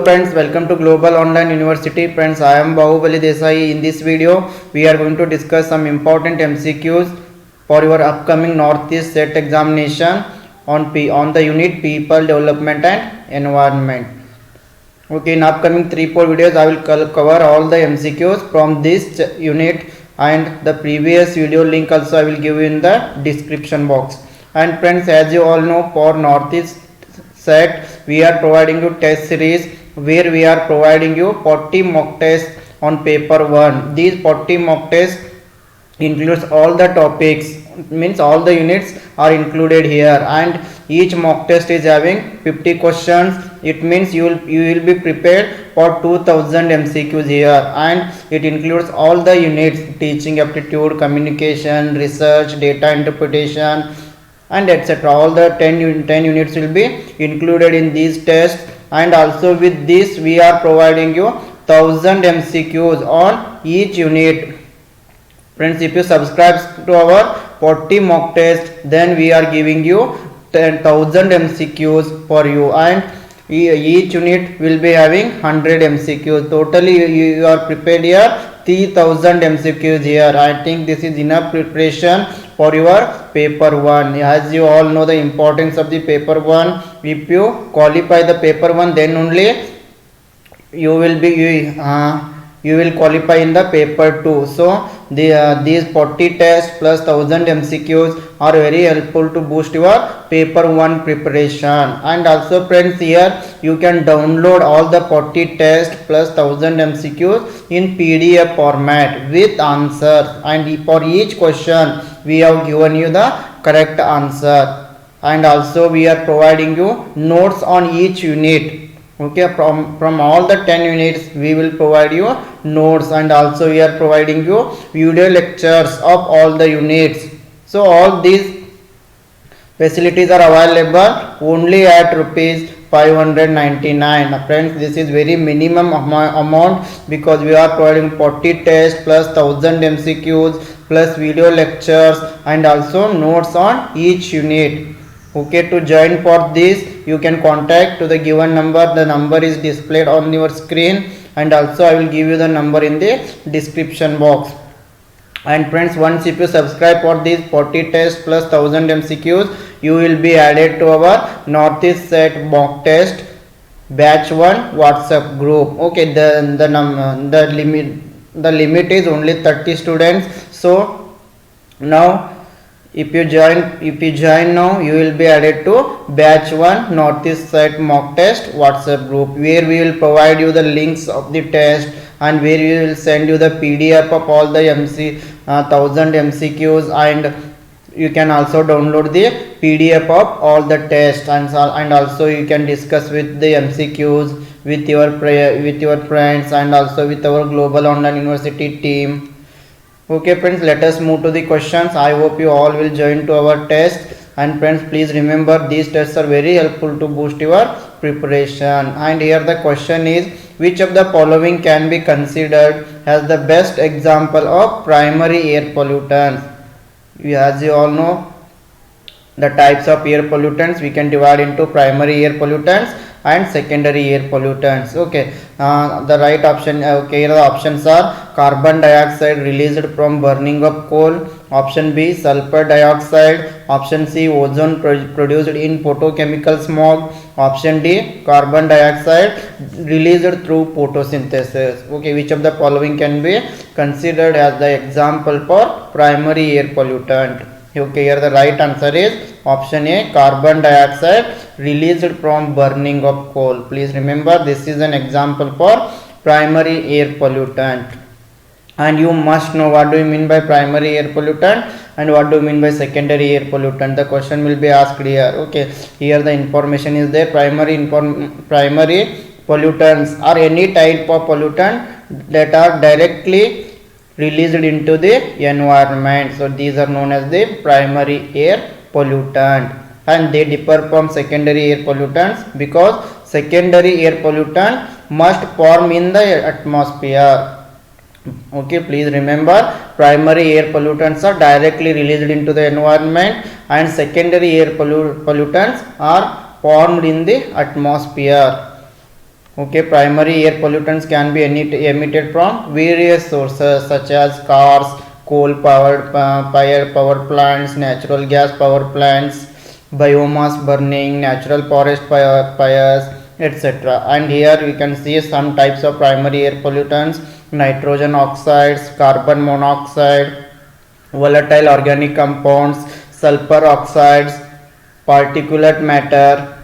friends, welcome to Global Online University. Friends, I am Bahubali Desai. In this video, we are going to discuss some important MCQs for your upcoming Northeast Set examination on the unit People Development and Environment. Okay, in upcoming 3-4 videos, I will cover all the MCQs from this unit, and the previous video link also I will give you in the description box. And friends, as you all know, for Northeast Set, we are providing you test series where we are providing you 40 mock tests on paper 1. These 40 mock tests includes all the topics, means all the units are included here, and each mock test is having 50 questions. It means you will be prepared for 2000 MCQs here, and it includes all the units: teaching aptitude, communication, research, data interpretation, and etc. All the 10 units will be included in these tests, and also with this we are providing you 1000 MCQs on each unit. Friends, if you subscribe to our 40 mock test, then we are giving you 10,000 MCQs for you, and each unit will be having 100 MCQs. Totally you are prepared here 3000 MCQs here. I think this is enough preparation for your paper 1. As you all know the importance of the paper 1, if you qualify the paper 1, then only you will qualify in the paper 2. So these 40 tests plus 1000 MCQs are very helpful to boost your paper 1 preparation. And also friends, here you can download all the 40 tests plus 1000 MCQs in PDF format with answers, and for each question we have given you the correct answer. And also we are providing you notes on each unit. Okay, from all the 10 units we will provide you notes, and also we are providing you video lectures of all the units. So all these facilities are available only at rupees 599. Friends, this is very minimum amount, because we are providing 40 tests plus 1000 MCQs plus video lectures and also notes on each unit. Okay, to join for this you can contact to the given number. The number is displayed on your screen, and also I will give you the number in the description box. And friends, once if you subscribe for these 40 tests plus 1000 MCQs, you will be added to our Northeast Set mock test batch 1 WhatsApp group. Okay, the limit is only 30 students. So now if you join now, you will be added to batch 1 Northeast Set mock test WhatsApp group, where we will provide you the links of the test, and where we will send you the PDF of all the 1000 MCQs, and you can also download the PDF of all the tests, and also you can discuss with the MCQs with your friends, and also with our Global Online University team. Okay friends, let us move to the questions. I hope you all will join to our test. And friends, please remember these tests are very helpful to boost your preparation. And here the question is, which of the following can be considered as the best example of primary air pollutants? As you all know, the types of air pollutants we can divide into primary air pollutants and secondary air pollutants. Okay, the right option, okay, here the options are carbon dioxide released from burning of coal, option B sulfur dioxide, option C ozone produced in photochemical smog, option D carbon dioxide released through photosynthesis. Okay, which of the following can be considered as the example for primary air pollutant? Okay, here the right answer is option A, carbon dioxide released from burning of coal. Please remember, this is an example for primary air pollutant. And you must know what do you mean by primary air pollutant and what do you mean by secondary air pollutant. The question will be asked here. Okay, here the information is there. Primary pollutants are any type of pollutant that are directly released into the environment. So these are known as the primary air pollutant, and they differ from secondary air pollutants because secondary air pollutant must form in the atmosphere. Okay, please remember, primary air pollutants are directly released into the environment, and secondary air pollutants are formed in the atmosphere. Okay, primary air pollutants can be emitted from various sources such as cars, coal powered power plants, natural gas power plants, biomass burning, natural forest fires, etc. And here we can see some types of primary air pollutants: nitrogen oxides, carbon monoxide, volatile organic compounds, sulfur oxides, particulate matter,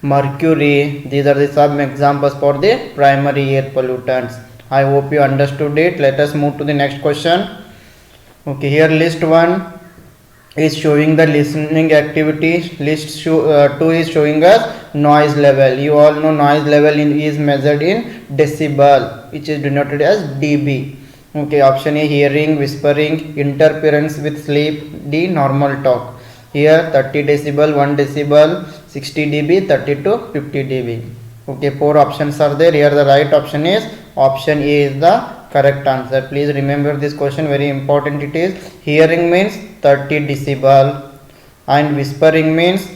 mercury. These are the some examples for the primary air pollutants. I hope you understood it. Let us move to the next question. Okay, here list 1 is showing the listening activity. List 2 is showing us noise level. You all know noise level is measured in decibel, which is denoted as dB. Okay, option A hearing, whispering, interference with sleep. D normal talk. Here 30 decibel, 1 decibel, 60 dB, 30 to 50 dB. Okay, 4 options are there. Here the right option is option A is the correct answer. Please remember this question, very important it is. Hearing means 30 decibel and whispering means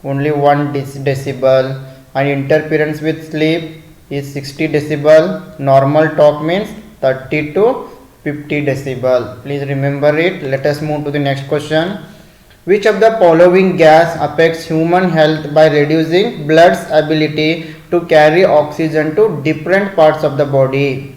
only 1 decibel, and interference with sleep is 60 decibel. Normal talk means 30 to 50 decibel. Please remember it. Let us move to the next question. Which of the following gas affects human health by reducing blood's ability to carry oxygen to different parts of the body?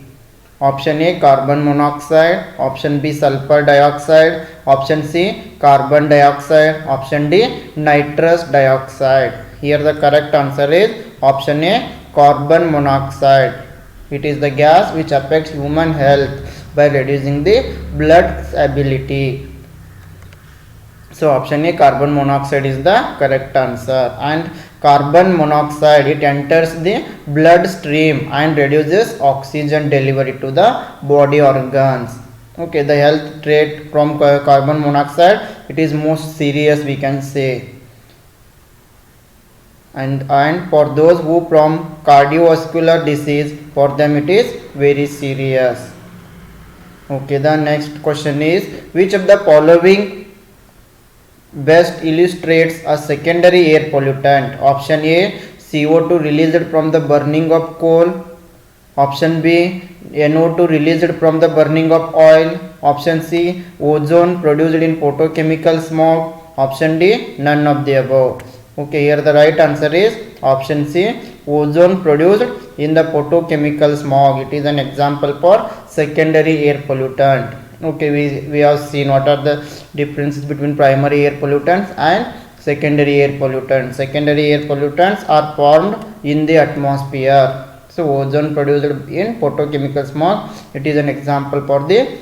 Option A carbon monoxide, option B sulfur dioxide, option C carbon dioxide, option D nitrous dioxide. Here the correct answer is option A carbon monoxide. It is the gas which affects human health by reducing the blood's ability. So option A carbon monoxide is the correct answer. And carbon monoxide, it enters the bloodstream and reduces oxygen delivery to the body organs. Okay, the health threat from carbon monoxide, it is most serious, we can say. And for those who from cardiovascular disease, for them it is very serious. Okay, the next question is, which of the following best illustrates a secondary air pollutant? Option A CO2 released from the burning of coal, option B NO2 released from the burning of oil, option C ozone produced in photochemical smog, option D none of the above. Okay, here the right answer is option C ozone produced in the photochemical smog. It is an example for secondary air pollutant. Okay, we have seen what are the differences between primary air pollutants and secondary air pollutants. Secondary air pollutants are formed in the atmosphere. So ozone produced in photochemical smog, it is an example for the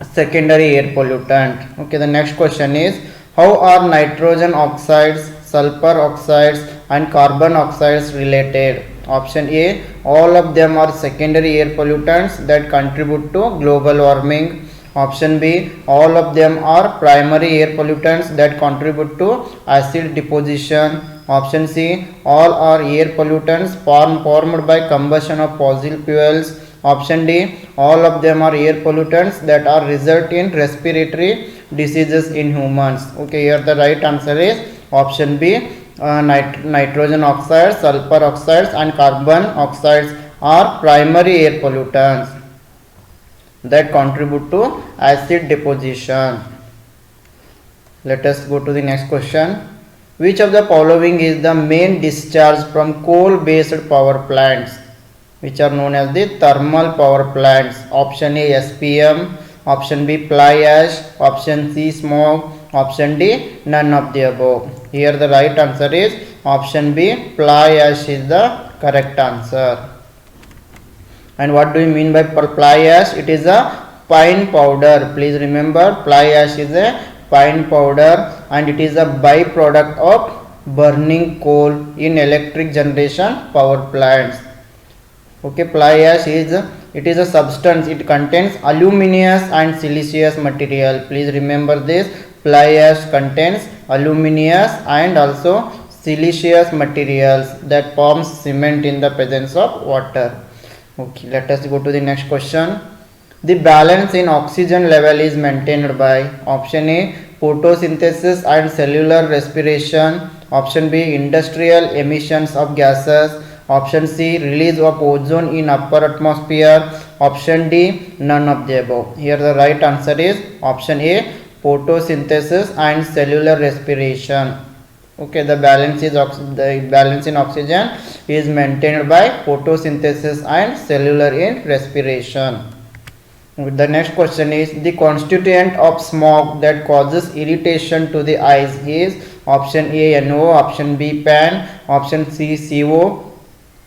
secondary air pollutant. Okay, the next question is, how are nitrogen oxides, sulfur oxides and carbon oxides related? Option A, all of them are secondary air pollutants that contribute to global warming. Option B, all of them are primary air pollutants that contribute to acid deposition. Option C, all are air pollutants formed by combustion of fossil fuels. Option D, all of them are air pollutants that are result in respiratory diseases in humans. Okay, here the right answer is option B, nitrogen oxides, sulfur oxides and carbon oxides are primary air pollutants that contribute to acid deposition. Let us go to the next question. Which of the following is the main discharge from coal based power plants, which are known as the thermal power plants? Option A SPM, option B fly ash, option C smog, option D none of the above. Here the right answer is option B fly ash is the correct answer. And what do you mean by fly ash? It is a pine powder. Please remember, fly ash is a pine powder and it is a byproduct of burning coal in electric generation power plants. Okay, fly ash is a substance. It contains aluminous and siliceous material. Please remember this. Fly ash contains aluminous and also siliceous materials that forms cement in the presence of water. Okay, let us go to the next question. The balance in oxygen level is maintained by option A photosynthesis and cellular respiration, option B industrial emissions of gases, Option C, release of ozone in upper atmosphere. Option D, none of the above. Here the right answer is option A, photosynthesis and cellular respiration. Okay, the balance in oxygen is maintained by photosynthesis and cellular in respiration. The next question is, the constituent of smog that causes irritation to the eyes is option A NO, option B PAN, option C CO,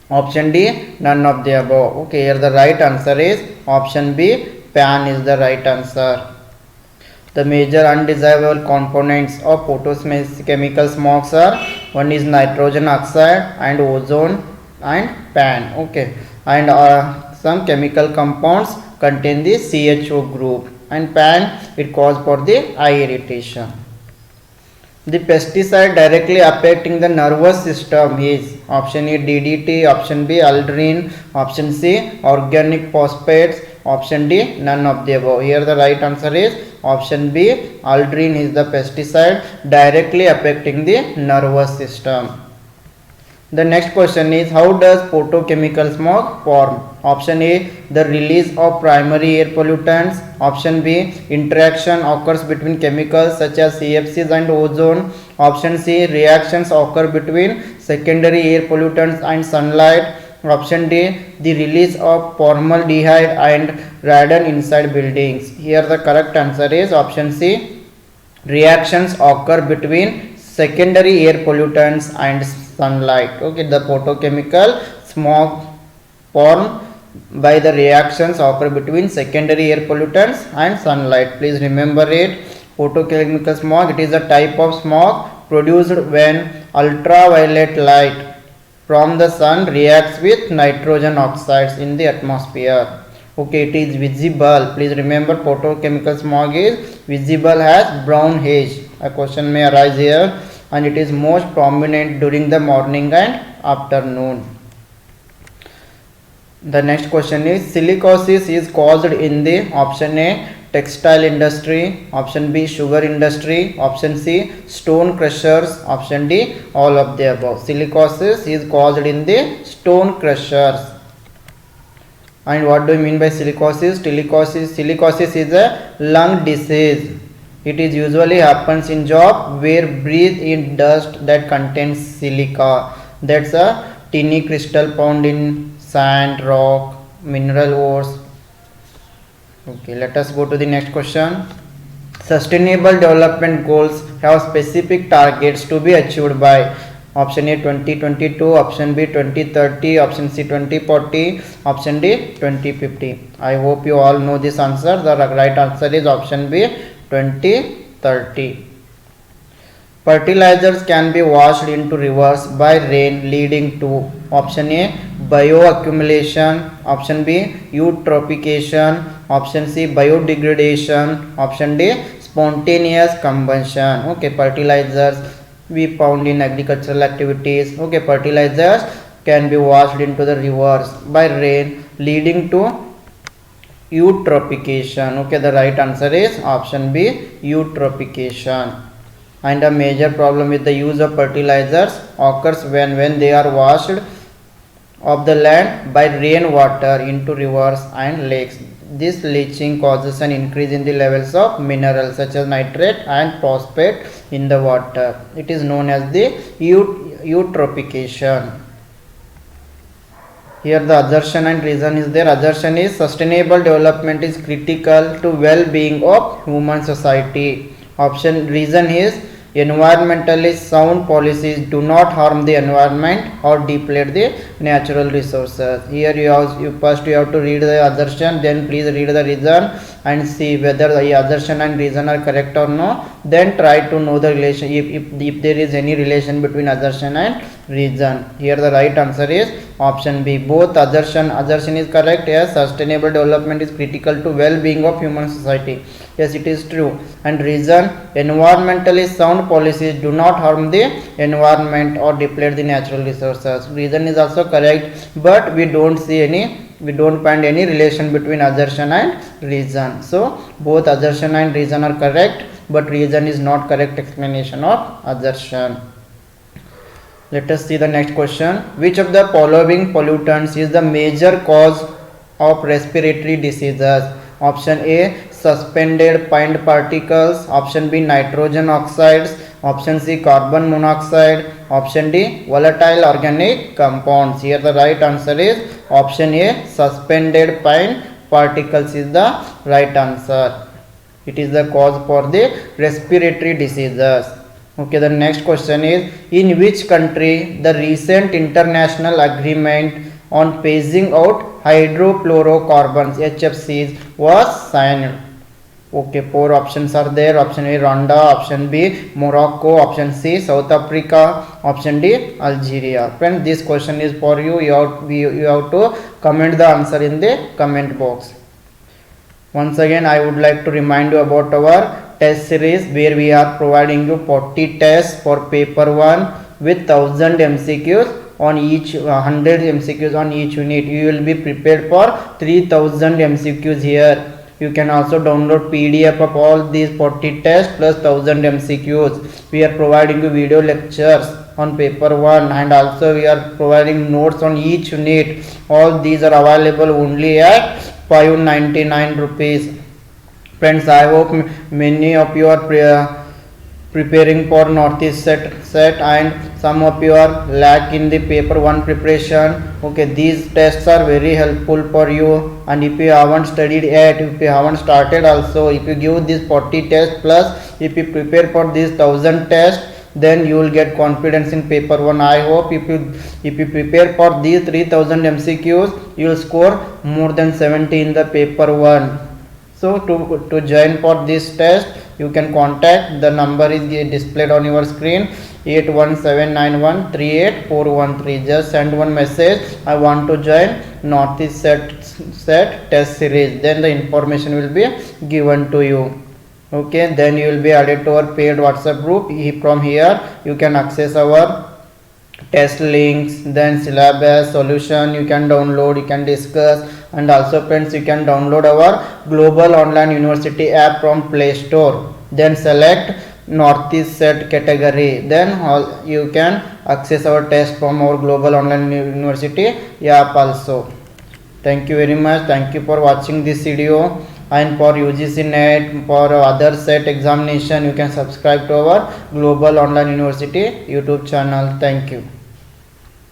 option D none of the above. Okay, here the right answer is option B PAN is the right answer. The major undesirable components of photochemical smogs are, one is nitrogen oxide and ozone and PAN. Okay, and some chemical compounds contain the CHO group, and PAN it cause for the eye irritation. The pesticide directly affecting the nervous system is option A DDT, option B aldrin, option C organic phosphates, option D none of the above. Here the right answer is option B, aldrin is the pesticide directly affecting the nervous system. The next question is, how does photochemical smog form? Option A, the release of primary air pollutants. Option B, interaction occurs between chemicals such as CFCs and ozone. Option C, reactions occur between secondary air pollutants and sunlight. Option D, the release of formaldehyde and radon inside buildings. Here the correct answer is option C, reactions occur between secondary air pollutants and sunlight. Okay, the photochemical smog formed by the reactions occur between secondary air pollutants and sunlight. Please remember it. Photochemical smog, it is a type of smog produced when ultraviolet light from the sun reacts with nitrogen oxides in the atmosphere. Okay, it is visible. Please remember, photochemical smog is visible as brown haze. A question may arise here, and it is most prominent during the morning and afternoon. The next question is, silicosis is caused in the option A textile industry, option B sugar industry, option C stone crushers, option D all of the above. Silicosis is caused in the stone crushers. And what do you mean by silicosis? Silicosis is a lung disease. It is usually happens in job where breathe in dust that contains silica. That's a tiny crystal found in sand, rock, mineral ores. Okay, let us go to the next question. Sustainable development goals have specific targets to be achieved by option A 2022, option B 2030, option C 2040, option D 2050. I hope you all know this answer. The right answer is option B 2030. Fertilizers can be washed into rivers by rain, leading to option A bioaccumulation, option B eutrophication, option C biodegradation, option D spontaneous combustion. Okay, fertilizers we found in agricultural activities. Okay, fertilizers can be washed into the rivers by rain, leading to eutrophication. Okay, the right answer is option B eutrophication. And a major problem with the use of fertilizers occurs when they are washed of the land by rainwater into rivers and lakes. This leaching causes an increase in the levels of minerals such as nitrate and phosphate in the water. It is known as the eutrophication. Here the assertion and reason is there. Assertion is, sustainable development is critical to well-being of human society. Option reason is, environmentally sound policies do not harm the environment or deplete the natural resources. Here you have to read the assertion, then please read the reason and see whether the assertion and reason are correct or no. Then try to know the relation, if there is any relation between assertion and reason. Here the right answer is option B. Both assertion is correct. Yes, sustainable development is critical to well-being of human society. Yes, it is true. And reason, environmentally sound policies do not harm the environment or deplete the natural resources. Reason is also correct, but we don't find any relation between assertion and reason. So both assertion and reason are correct, but reason is not correct explanation of assertion. Let us see the next question. Which of the following pollutants is the major cause of respiratory diseases? Option A, suspended fine particles. Option B, nitrogen oxides. Option C, carbon monoxide. Option D, volatile organic compounds. Here the right answer is option A, suspended fine particles is the right answer. It is the cause for the respiratory diseases. Okay, the next question is, in which country the recent international agreement on phasing out hydrofluorocarbons HFCs was signed? Okay, four options are there. Option A, Rwanda. Option B, Morocco. Option C, South Africa. Option D, Algeria. Friends, this question is for you. You have to comment the answer in the comment box. Once again, I would like to remind you about our test series where we are providing you 40 tests for paper 1 with 1000 MCQs on each 100 MCQs on each unit. You will be prepared for 3000 MCQs here. You can also download PDF of all these 40 tests plus 1000 MCQs. We are providing you video lectures on paper 1 and also we are providing notes on each unit. All these are available only at 599 rupees. Friends, I hope many of you are preparing for Northeast set and some of you are lack in the paper 1 preparation. Okay, these tests are very helpful for you, and if you haven't studied yet, if you haven't started also, if you give this 40 tests plus if you prepare for this 1000 tests, then you will get confidence in paper 1. I hope if you prepare for these 3000 MCQs, you will score more than 70 in the paper 1. So to join for this test, you can contact, the number is displayed on your screen, 8179138413. Just send one message, I want to join Northeast set test series, then the information will be given to you. Okay, then you will be added to our paid WhatsApp group. From here you can access our test links, then syllabus, solution you can download, you can discuss, and also friends, you can download our Global Online University app from Play Store, then select Northeast set category, then you can access our test from our Global Online University app also. Thank you very much. Thank you for watching this video. And for UGC NET, for other set examination, you can subscribe to our Global Online University YouTube channel. Thank you.